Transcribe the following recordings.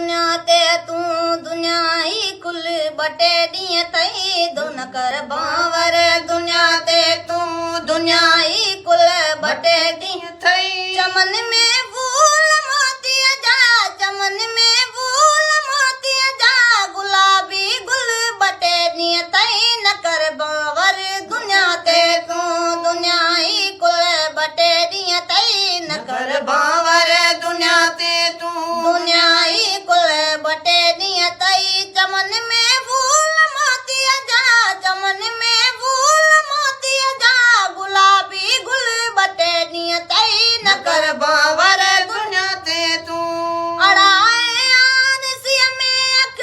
दुनिया ते तू दुनिया ही कुल बटे ॾींहं तई दुन कर बावर दुनिया ते तू दुनिया ही कुल बटे ॾींहं तई चमन में फूल मोती जा चमन में फूल मोती जा गुलाबी गुल बटे ॾींहं तई न कर बावर दुनिया ते तू दुनिया ही कुल बटे ॾींहं तई न कर बावर दुनिया ते तू दुनिया ही कुल बटे ॾींहं तई चमन में फूल मोती जा चमन में फूल मोती जा गुलाबी गुल बटे ॾींहं तई न कर बावर दुनिया ते तू अड़ाए आरसीअ में अख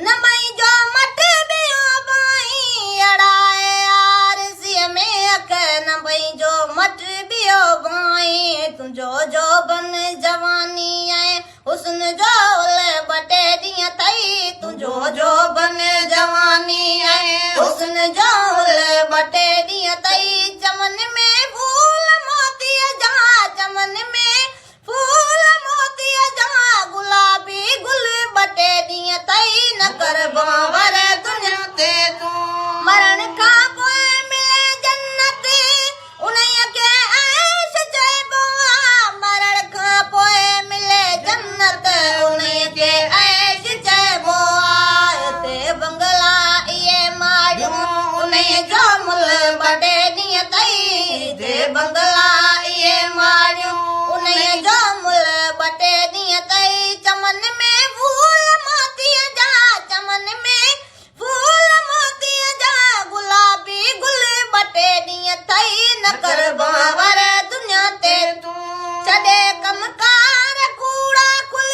न मई जो मट बियो बाई अड़ाए आरसीअ में अख न मई जो मट बियो बाई तुंहिंजो जो बन जवानी आहे हुस्न जो बटे ॾींहं तई तुंहिंजो जो बन जवानी आहे हुस्न जो बटे ॾींहं तई चमन में फूल मोती जा चमन में फूल मोती जा गुलाबी गुल बटे ॾींहं तई न कर बावर दुनिया ते तू मरण खां पोइ मिले जन्नत उन्हीअ खे ऐश चइबो आहे मरण खां पोइ मिले जन्नत उन्हीअ खे ऐश चइबो आहे हिते बंगला इहे माड़ियूं उन्हीअ जो मुल बटे ॾींहं तई हिते बंगला इहे माड़ियूं उन्हीअ जो मुल बटे ॾींहं तई चमन में फूल मोती जा चमन में फूल मोती जा गुलाबी गुल बटे ॾींहं तई न कर बावर दुनिया ते तू छॾे कमकार कूड़ा खुल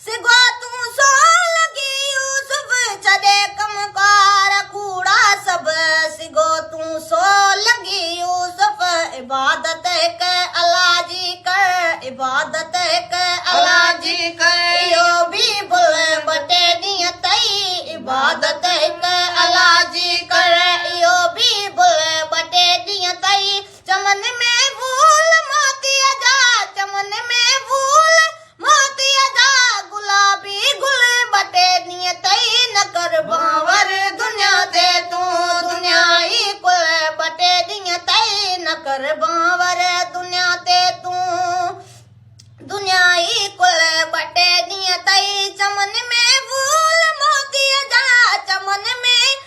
सिगो तूं सो लगी यूसुफ छॾे कमकार कूड़ा सब सिगो तूं सो लगी यूसुफ इबादत हिक अल्लाह जी कर इबादत हिक अल्लाह जी कर इहो बि भुल बटे ॾींहं तई इबादत हिक अल्लाह जी कर इहो बि भुल बटे ॾींहं तई चमन में फूल मोती जा चमन में फूल मोती जा गुलाबी गुल बटे ॾींहं तई न कर बावर दुनिया ते तू दुनिया ही कुल बटे ॾींहं तई न कर बावर दुनिया ते तू दुनिया ही कुल बटे ॾींहं तई चमन में फूल मोती जा चमन में